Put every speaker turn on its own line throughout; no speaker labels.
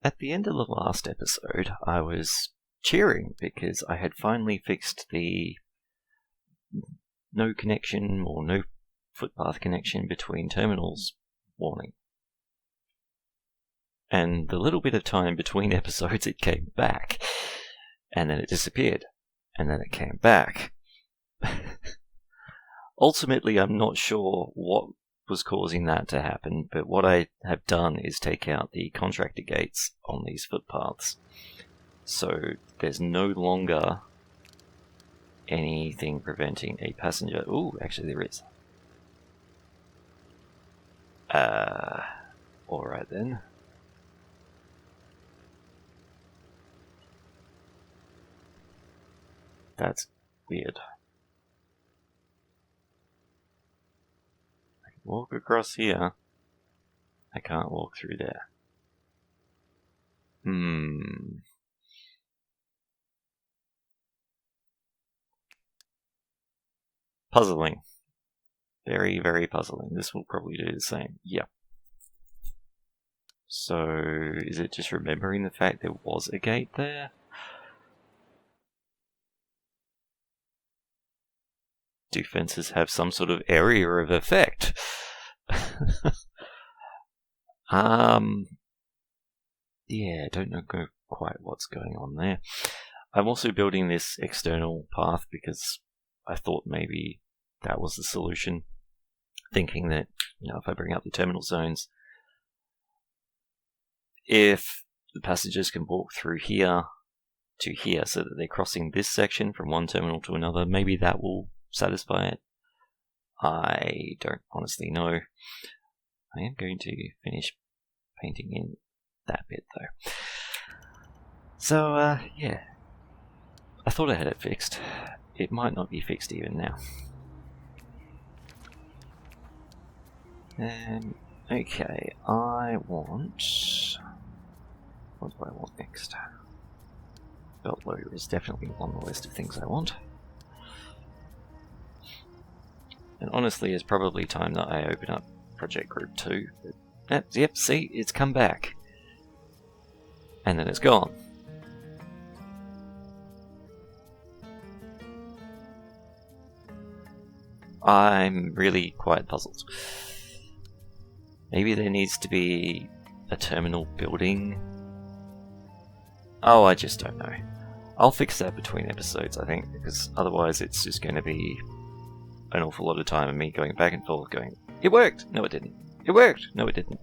At the end of the last episode, I was cheering because I had finally fixed the no connection or no footpath connection between terminals warning. And the little bit of time between episodes it came back, and then it disappeared, and then it came back. Ultimately, I'm not sure what was causing that to happen, but what I have done is take out the contractor gates on these footpaths. So there's no longer anything preventing a passenger. Ooh, actually there is. Alright then. That's weird. I can walk across here. I can't walk through there. Puzzling. Very, very puzzling. This will probably do the same. Yep. So, is it just remembering the fact there was a gate there? Do fences have some sort of area of effect? Yeah, don't know quite what's going on there. I'm also building this external path because I thought maybe that was the solution. Thinking that, if I bring up the terminal zones, if the passengers can walk through here to here so that they're crossing this section from one terminal to another, maybe that will satisfy it. I don't honestly know. I am going to finish painting in that bit though. So, yeah. I thought I had it fixed. It might not be fixed even now. Okay, I want... What do I want next? Belt loader is definitely on the list of things I want. And honestly, it's probably time that I open up Project Group 2. But, yep, see, it's come back. And then it's gone. I'm really quite puzzled. Maybe there needs to be a terminal building. Oh, I just don't know. I'll fix that between episodes, I think, because otherwise it's just going to be an awful lot of time of me going back and forth going, it worked! No, it didn't. It worked! No, it didn't.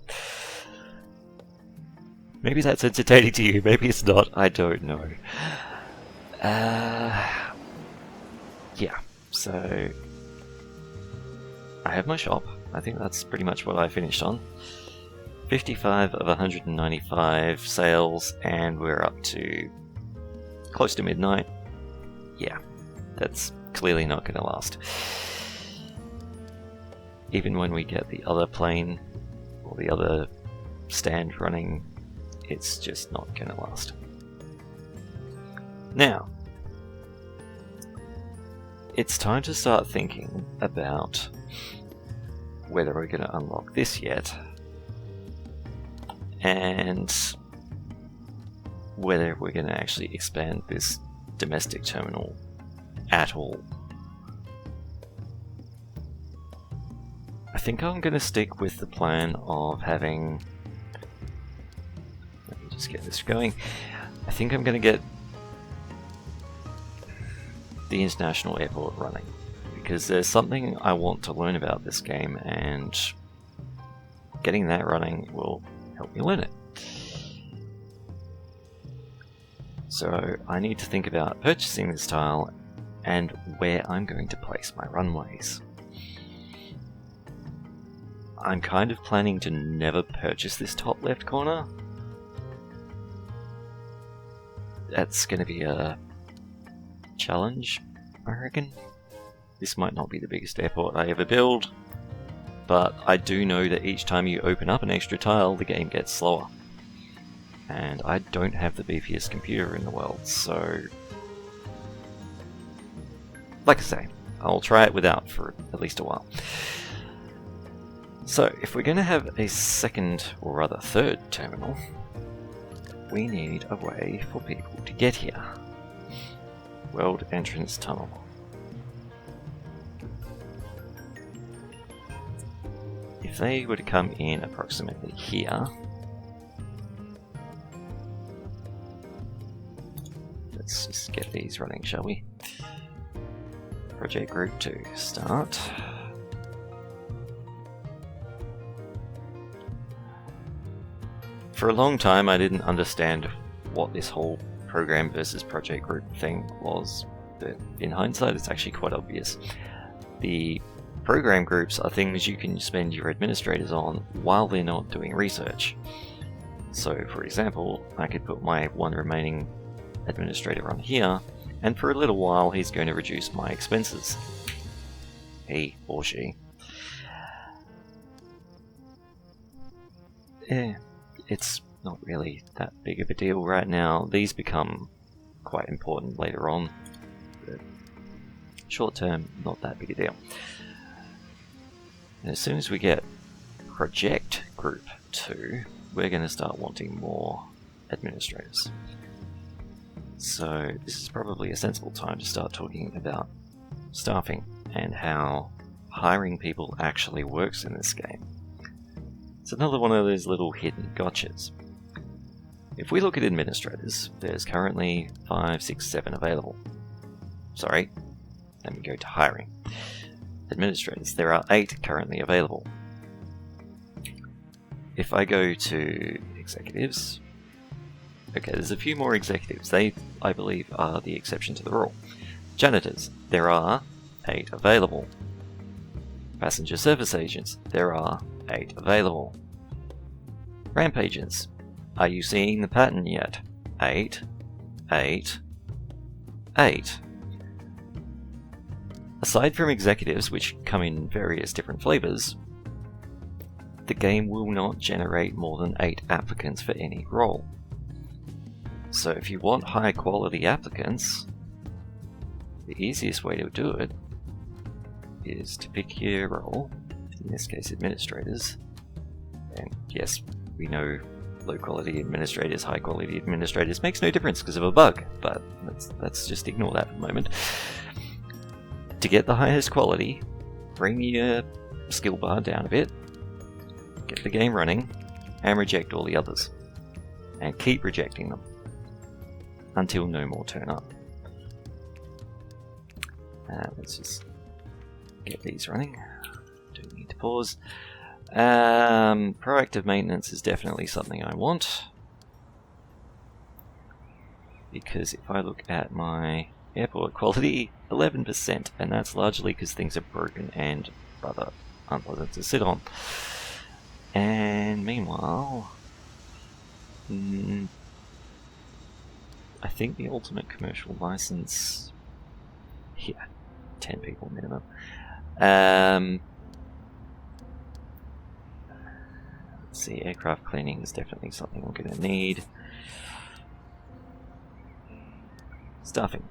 Maybe that's entertaining to you, maybe it's not, I don't know. Yeah, so I have my shop. I think that's pretty much what I finished on. 55 of 195 sales, and we're up to close to midnight. Yeah, that's clearly not going to last. Even when we get the other plane, or the other stand running, it's just not going to last. Now, it's time to start thinking about whether we're going to unlock this yet, and whether we're going to actually expand this domestic terminal at all. I think I'm going to stick with the plan of having... Let me just get this going. I think I'm going to get the international airport running, because there's something I want to learn about this game, and getting that running will help me learn it. So I need to think about purchasing this tile and where I'm going to place my runways. I'm kind of planning to never purchase this top left corner. That's going to be a challenge, I reckon. This might not be the biggest airport I ever build, but I do know that each time you open up an extra tile, the game gets slower. And I don't have the beefiest computer in the world, so... Like I say, I'll try it without for at least a while. So, if we're going to have a second, or rather third terminal, we need a way for people to get here. World entrance tunnel. If they were to come in approximately here, let's just get these running, shall we? Project group 2, start. For a long time I didn't understand what this whole program versus project group thing was, but in hindsight it's actually quite obvious. The program groups are things you can spend your administrators on while they're not doing research. So for example, I could put my one remaining administrator on here, and for a little while he's going to reduce my expenses. He or she. It's not really that big of a deal right now. These become quite important later on, but short term, not that big a deal. And as soon as we get project group 2, we're going to start wanting more administrators. So this is probably a sensible time to start talking about staffing and how hiring people actually works in this game. It's another one of those little hidden gotchas. If we look at administrators, there's currently 5, 6, 7 available. Sorry, let me go to hiring. Administrators, there are 8 currently available. If I go to executives, okay, there's a few more executives. They, I believe, are the exception to the rule. Janitors, there are 8 available. Passenger service agents, there are 8 available. Ramp agents, are you seeing the pattern yet? 8, 8, 8. Aside from executives, which come in various different flavors, the game will not generate more than 8 applicants for any role. So if you want high quality applicants, the easiest way to do it is to pick your role, in this case administrators, and yes, we know low quality administrators, high quality administrators makes no difference because of a bug, but let's just ignore that for the moment. To get the highest quality, bring your skill bar down a bit, get the game running, and reject all the others. And keep rejecting them until no more turn up. Let's just get these running. Don't need to pause. Proactive maintenance is definitely something I want, because if I look at my airport quality, 11%, and that's largely because things are broken and rather unpleasant to sit on. And meanwhile, I think the ultimate commercial license here, 10 people minimum. Let's see, aircraft cleaning is definitely something I'm going to need. Staffing.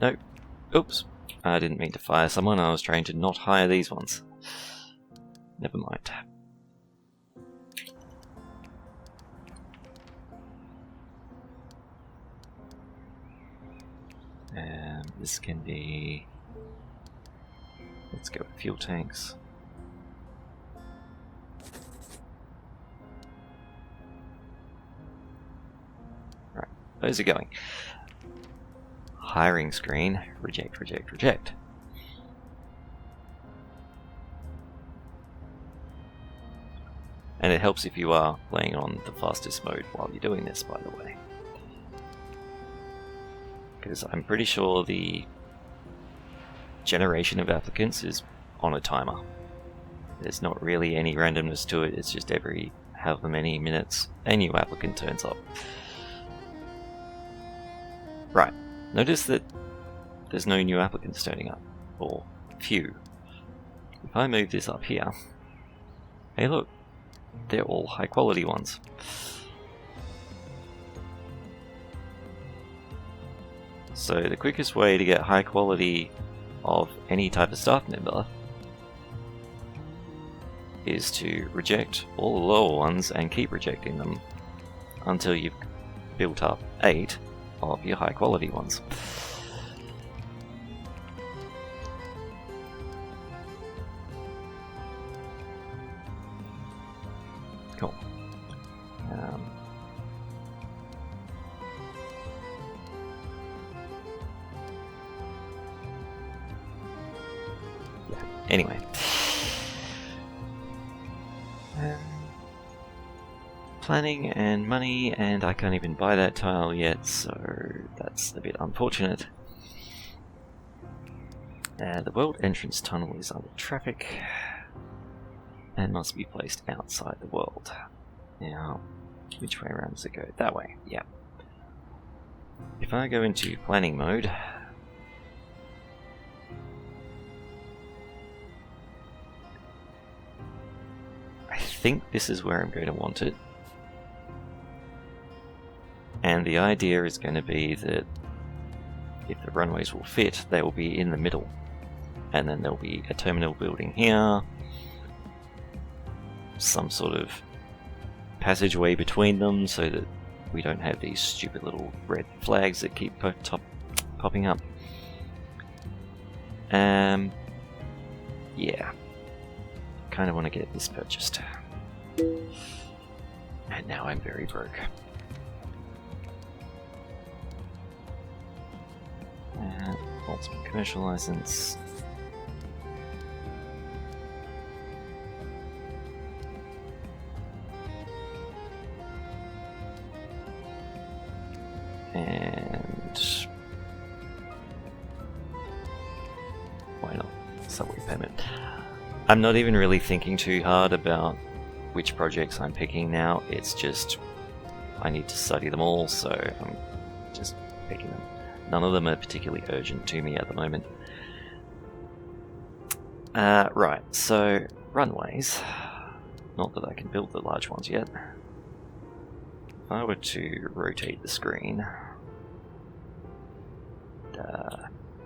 Nope. Oops. I didn't mean to fire someone, I was trying to not hire these ones. Never mind. This can be... Let's go with fuel tanks. Right, those are going. Hiring screen, reject, reject, reject. And it helps if you are playing on the fastest mode while you're doing this, by the way. Because I'm pretty sure the generation of applicants is on a timer. There's not really any randomness to it, it's just every however many minutes a new applicant turns up. Right, notice that there's no new applicants turning up, or few. If I move this up here, hey look, they're all high quality ones. So the quickest way to get high quality of any type of staff member is to reject all the lower ones and keep rejecting them until you've built up 8 of your high quality ones. Cool. Yeah, anyway. Planning and money, and I can't even buy that tile yet, so that's a bit unfortunate. The world entrance tunnel is under traffic and must be placed outside the world. Now, which way around does it go? That way, yeah. If I go into planning mode, I think this is where I'm going to want it. And the idea is going to be that if the runways will fit, they will be in the middle. And then there'll be a terminal building here, some sort of passageway between them so that we don't have these stupid little red flags that keep popping up. Yeah, kind of want to get this purchased. And now I'm very broke. Ultimate commercial license. And why not? Subway payment. I'm not even really thinking too hard about which projects I'm picking now. It's just I need to study them all, so I'm just picking them. None of them are particularly urgent to me at the moment. Right, so runways. Not that I can build the large ones yet. If I were to rotate the screen,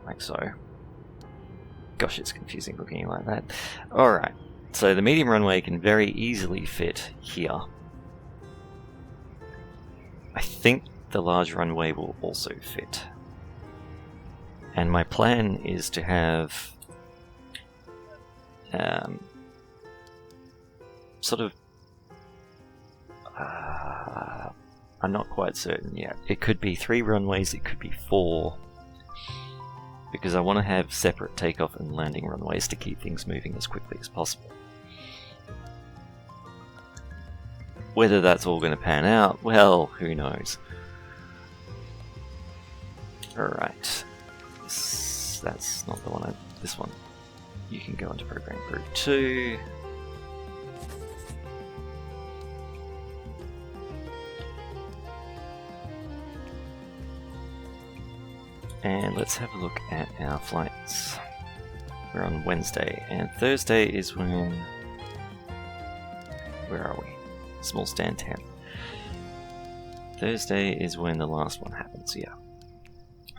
like so. Gosh, it's confusing looking like that. Alright, so the medium runway can very easily fit here. I think the large runway will also fit. And my plan is to have sort of I'm not quite certain yet. It could be 3 runways, it could be 4, because I want to have separate takeoff and landing runways to keep things moving as quickly as possible. Whether that's all going to pan out, well, who knows. Alright. That's not the one. This one. You can go into Program Group 2. And let's have a look at our flights. We're on Wednesday, and Thursday is when... Where are we? Small stand 10. Thursday is when the last one happens, yeah.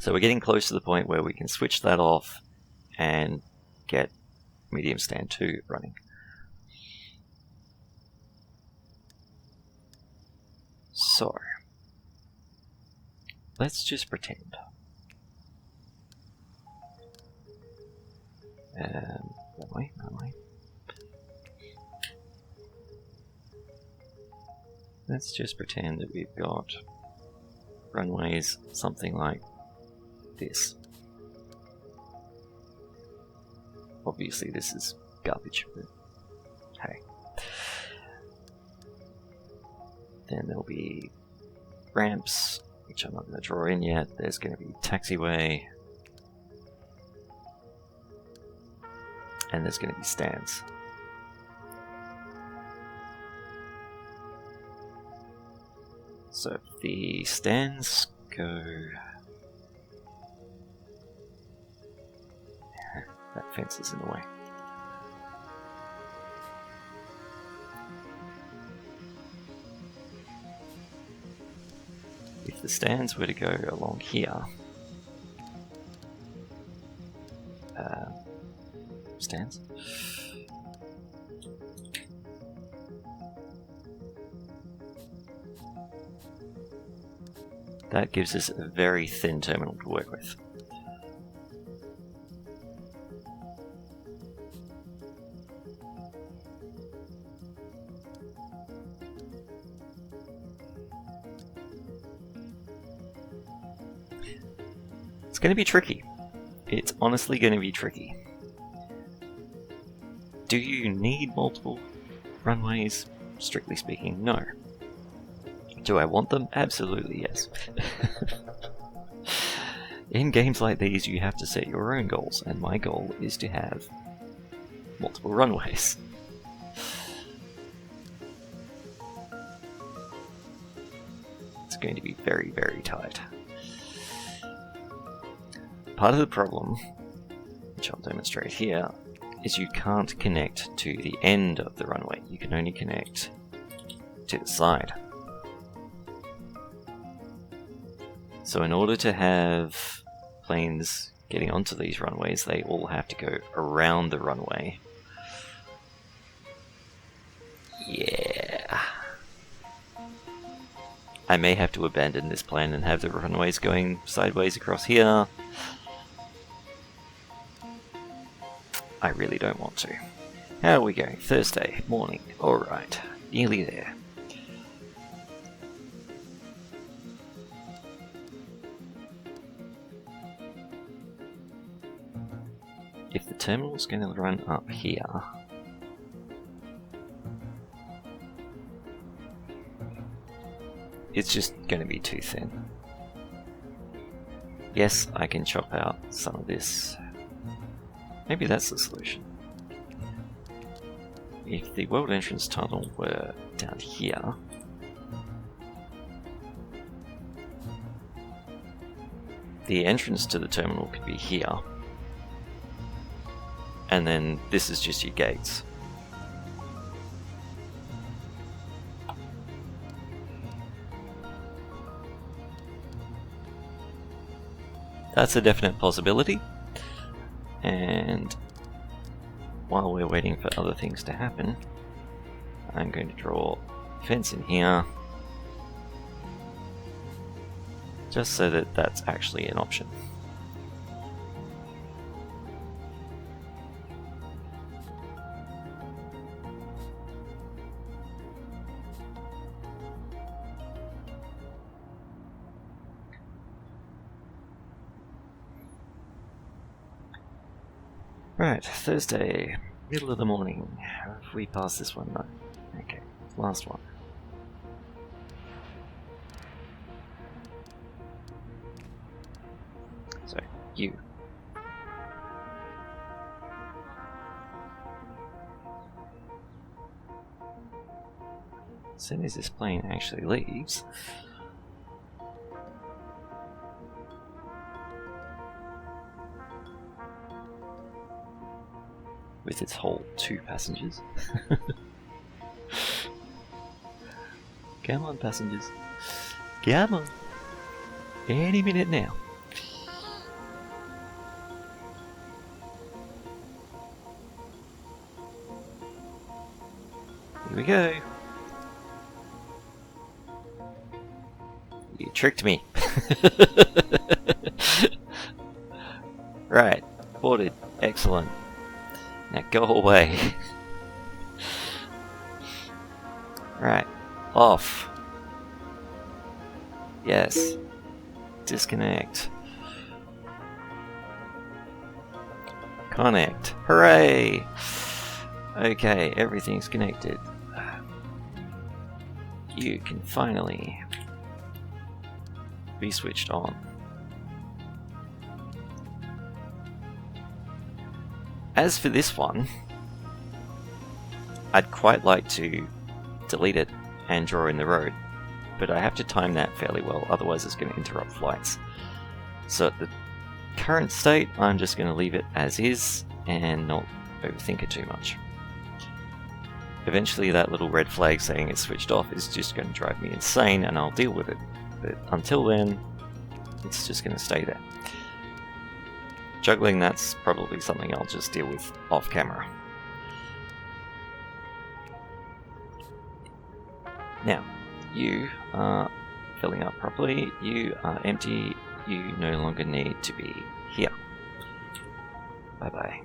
So we're getting close to the point where we can switch that off and get medium stand 2 running. So, let's just pretend. That way. Let's just pretend that we've got runways something like this. Obviously this is garbage, but hey. Then there'll be ramps, which I'm not going to draw in yet. There's going to be taxiway. And there's going to be stands. So if the stands go... That fence is in the way. If the stands were to go along here... stands? That gives us a very thin terminal to work with. It's going to be tricky. It's honestly going to be tricky. Do you need multiple runways? Strictly speaking, no. Do I want them? Absolutely yes. In games like these, you have to set your own goals, and my goal is to have multiple runways. It's going to be very, very tight. Part of the problem, which I'll demonstrate here, is you can't connect to the end of the runway. You can only connect to the side. So in order to have planes getting onto these runways, they all have to go around the runway. Yeah. I may have to abandon this plan and have the runways going sideways across here. I really don't want to. How are we going? Thursday morning. Alright, nearly there. If the terminal's going to run up here, it's just going to be too thin. Yes, I can chop out some of this. Maybe that's the solution. If the world entrance tunnel were down here, the entrance to the terminal could be here, and then this is just your gates. That's a definite possibility. And while we're waiting for other things to happen, I'm going to draw a fence in here, just so that that's actually an option. Right, Thursday, middle of the morning. Have we passed this one? No. Okay, last one. So, you. As soon as this plane actually leaves, with its whole 2 passengers. Come on, passengers. Come on. Any minute now. Here we go. You tricked me. Right. Boarded. Excellent. Now go away. Right. Off. Yes. Disconnect. Connect. Hooray! Okay, everything's connected. You can finally be switched on. As for this one, I'd quite like to delete it and draw in the road, but I have to time that fairly well, otherwise it's going to interrupt flights. So at the current state, I'm just going to leave it as is and not overthink it too much. Eventually that little red flag saying it's switched off is just going to drive me insane and I'll deal with it, but until then, it's just going to stay there. Juggling, that's probably something I'll just deal with off camera. Now, you are filling up properly. You are empty. You no longer need to be here. Bye-bye.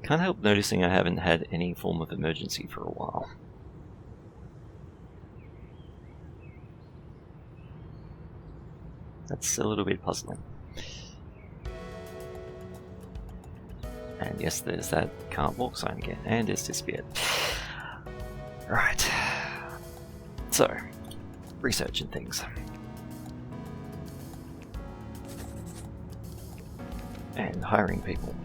Can't help noticing I haven't had any form of emergency for a while. That's a little bit puzzling. And yes, there's that can't walk sign again, and it's disappeared. Right. So, researching things. And hiring people.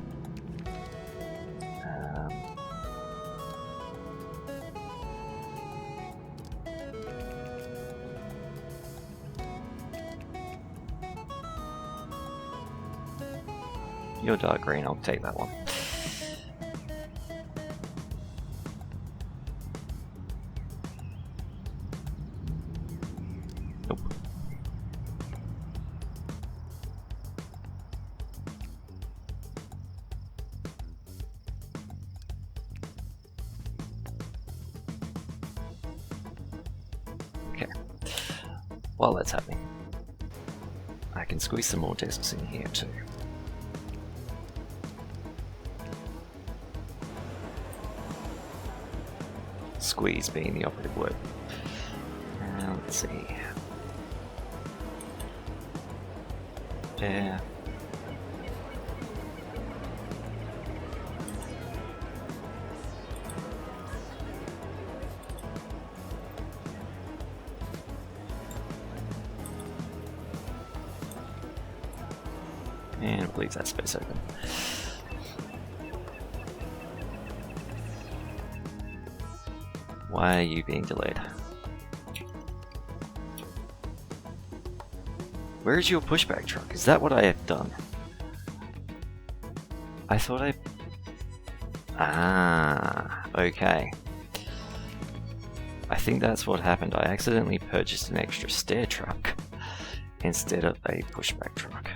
You're dark green, I'll take that one. Nope. Okay. While that's happening, I can squeeze some more desks in here too. Squeeze being the operative word. Let's see. Yeah. And we'll leave that space open. Why are you being delayed? Where is your pushback truck? Is that what I have done? I thought I... Ah, okay. I think that's what happened. I accidentally purchased an extra stair truck instead of a pushback truck.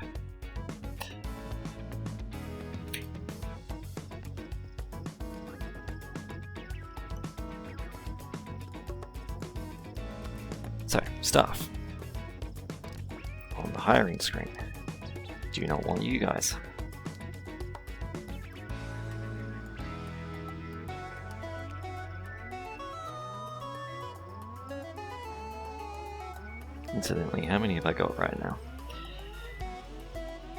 So, staff. On the hiring screen. Do you not want you guys? Incidentally, how many have I got right now?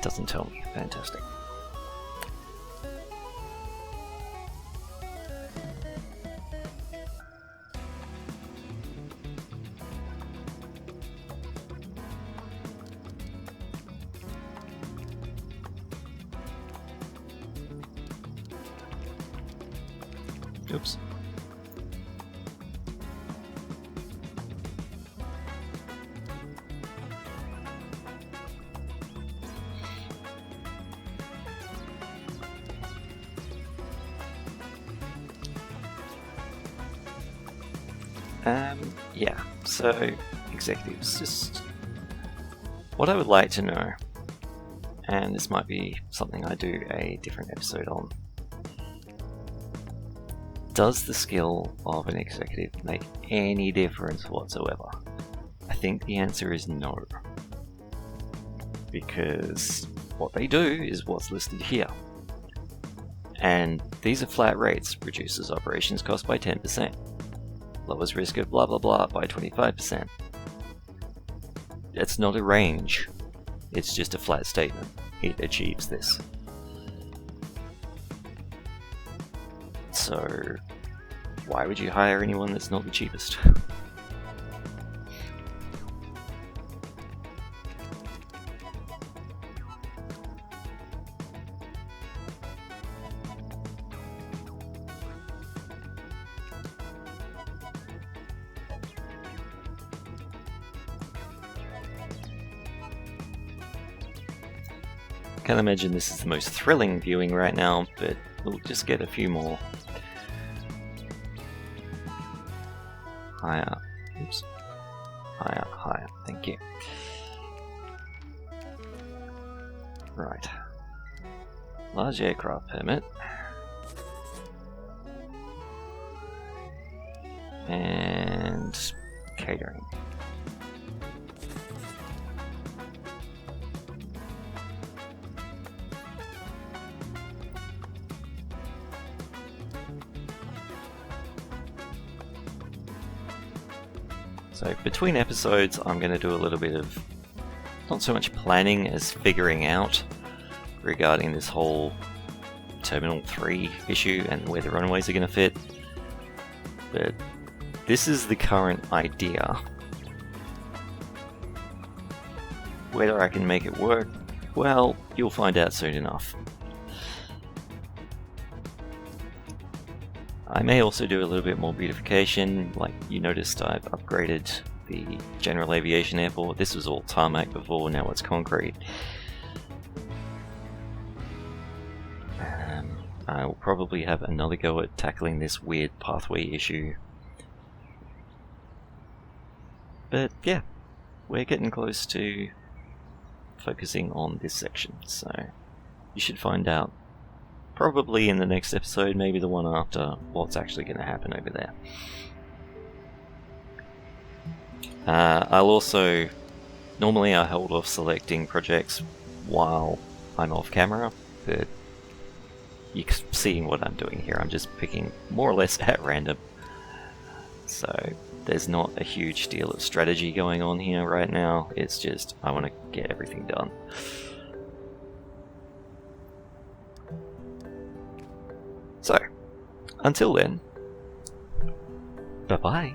Doesn't tell me. Fantastic. Oops. Yeah, so executives, just what I would like to know, and this might be something I do a different episode on. Does the skill of an executive make any difference whatsoever? I think the answer is no. Because what they do is what's listed here. And these are flat rates, reduces operations cost by 10%. Lowers risk of blah blah blah by 25%. It's not a range, it's just a flat statement. It achieves this. So, why would you hire anyone that's not the cheapest? Can't imagine this is the most thrilling viewing right now, but we'll just get a few more. Higher. Oops. Higher, higher. Thank you. Right. Large aircraft permit. and catering. So between episodes, I'm going to do a little bit of not so much planning as figuring out regarding this whole Terminal 3 issue and where the runways are going to fit. But this is the current idea. Whether I can make it work, well, you'll find out soon enough. I may also do a little bit more beautification. Like you noticed, I've upgraded the general aviation airport. This was all tarmac before, now it's concrete. I will probably have another go at tackling this weird pathway issue. But yeah, we're getting close to focusing on this section, so you should find out probably in the next episode, maybe the one after, what's actually going to happen over there. I'll also... Normally I hold off selecting projects while I'm off camera, but you're seeing what I'm doing here. I'm just picking more or less at random. So there's not a huge deal of strategy going on here right now. It's just I want to get everything done. So, until then, bye-bye.